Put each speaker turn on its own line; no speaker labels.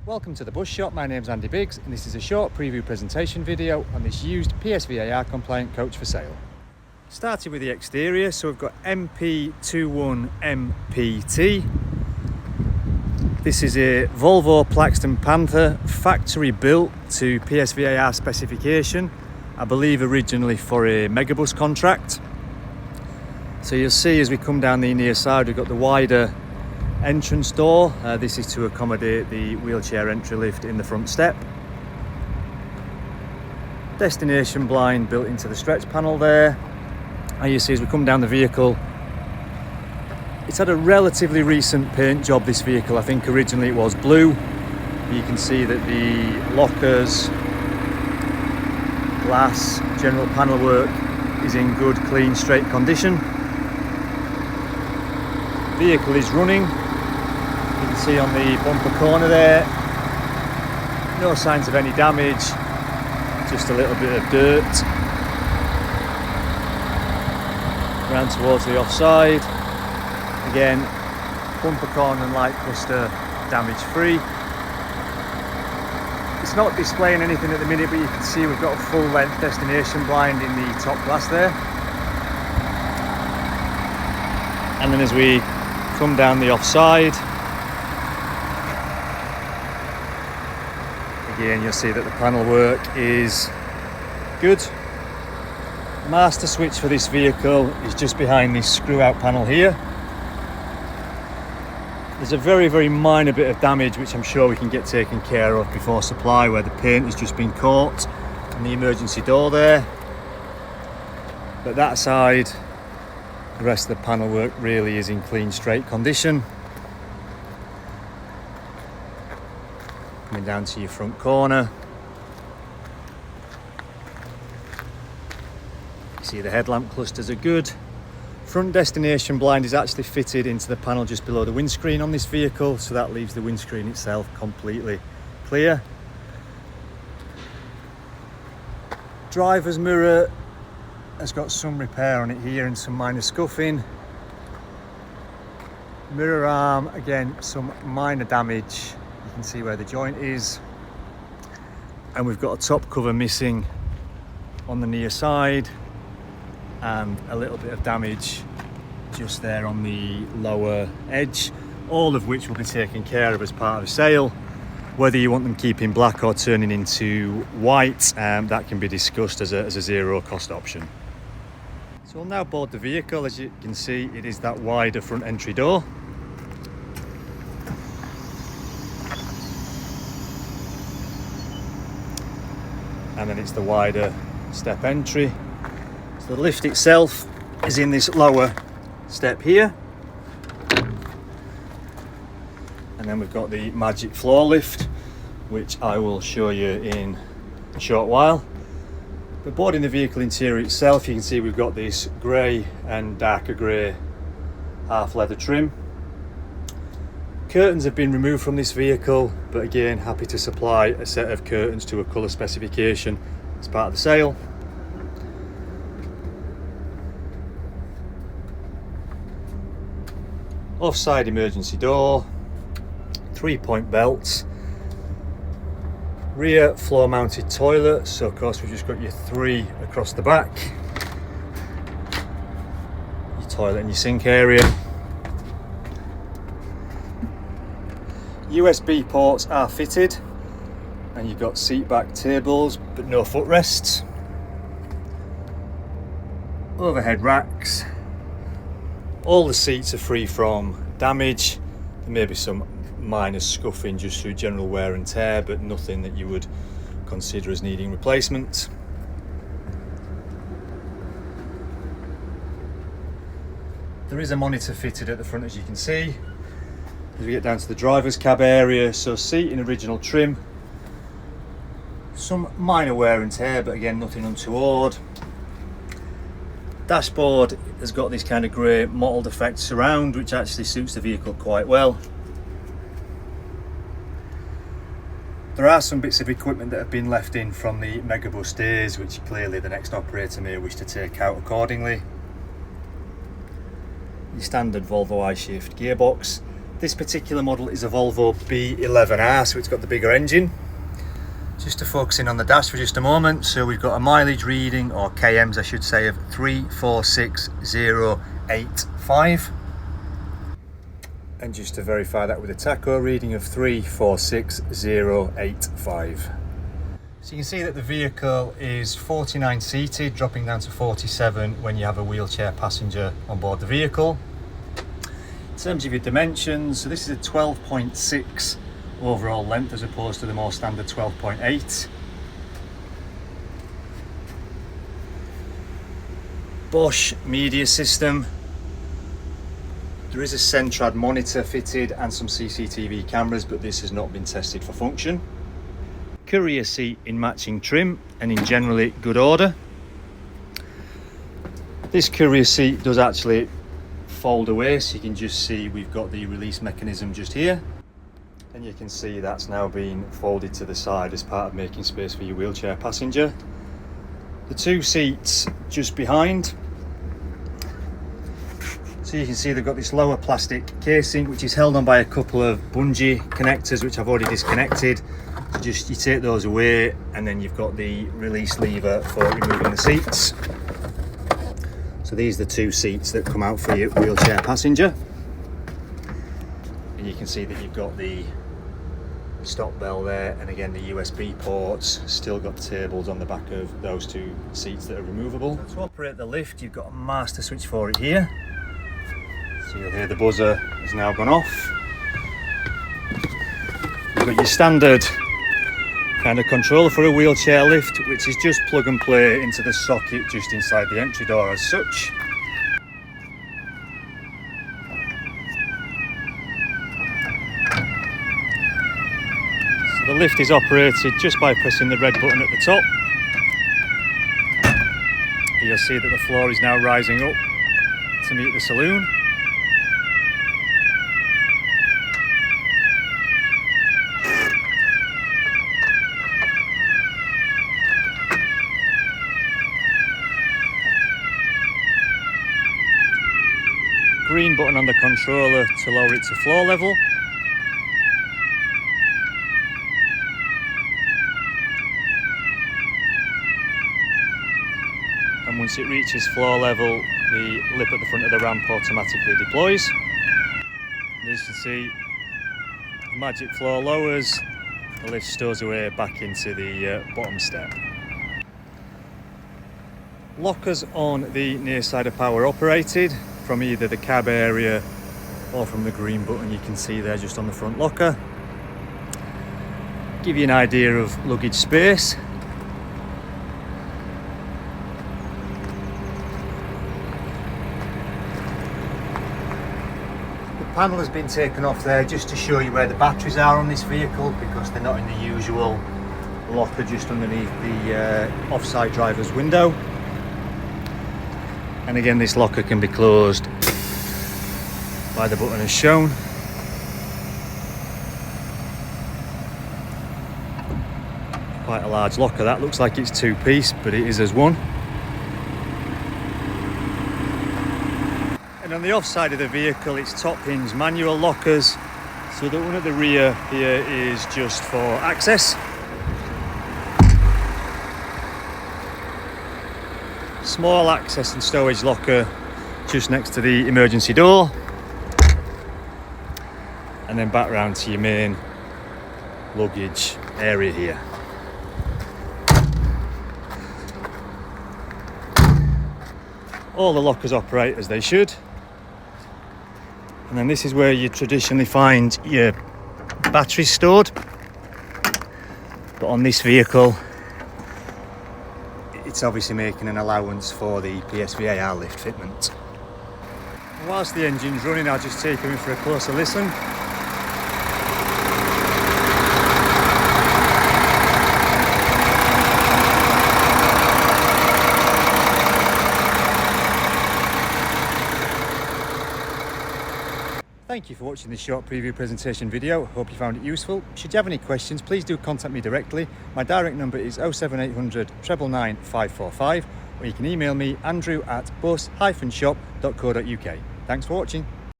Welcome to the Bus Shop. My name's Andy Biggs and this is a short preview presentation video on this used PSVAR compliant coach for sale. Starting with the exterior, so we've got MP21 MPT. This is a Volvo Plaxton Panther, factory built to PSVAR specification, I believe originally for a megabus contract. So you'll see as we come down the near side, we've got the wider entrance door. This is to accommodate the wheelchair entry lift in the front step. Destination blind built into the stretch panel there. And you see as we come down the vehicle, it's had a relatively recent paint job, this vehicle. I think originally it was blue. You can see that the lockers, glass, general panel work is in good, clean, straight condition. Vehicle is running. You can see on the bumper corner there, no signs of any damage, just a little bit of dirt. Round towards the offside. Again, bumper corner and light cluster damage free. It's not displaying anything at the minute, but you can see we've got a full length destination blind in the top glass there. And then as we come down the offside, again you'll see that the panel work is good. Master switch for this vehicle is just behind this screw out panel here. There's a very minor bit of damage which I'm sure we can get taken care of before supply, where the paint has just been caught on the emergency door there. But that side, the rest of the panel work really is in clean, straight condition. Coming down to your front corner, you see the headlamp clusters are good. Front destination blind is actually fitted into the panel just below the windscreen on this vehicle, so that leaves the windscreen itself completely clear. Driver's mirror has got some repair on it here and some minor scuffing. Mirror arm, again, some minor damage. You can see where the joint is. And we've got a top cover missing on the near side and a little bit of damage just there on the lower edge, all of which will be taken care of as part of the sale. Whether you want them keeping black or turning into white, that can be discussed as a zero cost option. So we'll now board the vehicle. As you can see, it is that wider front entry door. And then it's the wider step entry. So the lift itself is in this lower step here. And then we've got the magic floor lift, which I will show you in a short while. But boarding the vehicle interior itself, you can see we've got this grey and darker grey half leather trim. Curtains have been removed from this vehicle, but again, happy to supply a set of curtains to a colour specification as part of the sale. Offside emergency door, 3-point belts, rear floor mounted toilet, so of course we've just got your 3 across the back, your toilet and your sink area. USB ports are fitted and you've got seat back tables but no footrests. Overhead racks. All the seats are free from damage. There may be some minor scuffing just through general wear and tear, but nothing that you would consider as needing replacement. There is a monitor fitted at the front, as you can see. As we get down to the driver's cab area, so seat in original trim. Some minor wear and tear, but again, nothing untoward. Dashboard has got this kind of grey mottled effect surround, which actually suits the vehicle quite well. There are some bits of equipment that have been left in from the megabus days, which clearly the next operator may wish to take out accordingly. Your standard Volvo I-Shift gearbox, This particular model is a Volvo B11R, so it's got the bigger engine. Just to focus in on the dash for just a moment, so we've got a mileage reading, or KMs I should say, of 346,085. And just to verify that with a tacho reading of 346,085. So you can see that the vehicle is 49 seated, dropping down to 47 when you have a wheelchair passenger on board the vehicle. In terms of your dimensions, so this is a 12.6 overall length as opposed to the more standard 12.8. Bosch media system. There is a Centrad monitor fitted and some CCTV cameras, but this has not been tested for function. Courier seat in matching trim and in generally good order. This courier seat does actually fold away, so you can just see we've got the release mechanism just here. And you can see that's now been folded to the side as part of making space for your wheelchair passenger. The two seats just behind. So you can see they've got this lower plastic casing which is held on by a couple of bungee connectors which I've already disconnected. So just you take those away and then you've got the release lever for removing the seats. So these are the two seats that come out for your wheelchair passenger. And you can see that you've got the stop bell there, and again the USB ports, still got tables on the back of those two seats that are removable. So to operate the lift, you've got a master switch for it here. So you'll hear the buzzer has now gone off. You've got your standard kind of controller for a wheelchair lift, which is just plug and play into the socket just inside the entry door as such. The lift is operated just by pressing the red button at the top. You'll see that the floor is now rising up to meet the saloon. Green button on the controller to lower it to floor level. And once it reaches floor level, the lip at the front of the ramp automatically deploys. And as you can see, the magic floor lowers, the lift stows away back into the bottom step. Lockers on the near side are power operated from either the cab area or from the green button you can see there just on the front locker. Give you an idea of luggage space. The panel has been taken off there just to show you where the batteries are on this vehicle, because they're not in the usual locker just underneath the offside driver's window. And again, this locker can be closed by the button as shown. Quite a large locker. That looks like it's two-piece, but it is as one. And on the off side of the vehicle, it's top hinge manual lockers. So the one at the rear here is just for access. Small access and stowage locker just next to the emergency door, and then back round to your main luggage area here. All the lockers operate as they should, and then this is where you traditionally find your batteries stored, but on this vehicle it's obviously making an allowance for the PSVAR lift fitment. Whilst the engine's running, I'll just take you in for a closer listen. Thank you for watching this short preview presentation video. Hope you found it useful. Should you have any questions, please do contact me directly. My direct number is 07800 999 545, or you can email me andrew@bus-shop.co.uk. Thanks for watching.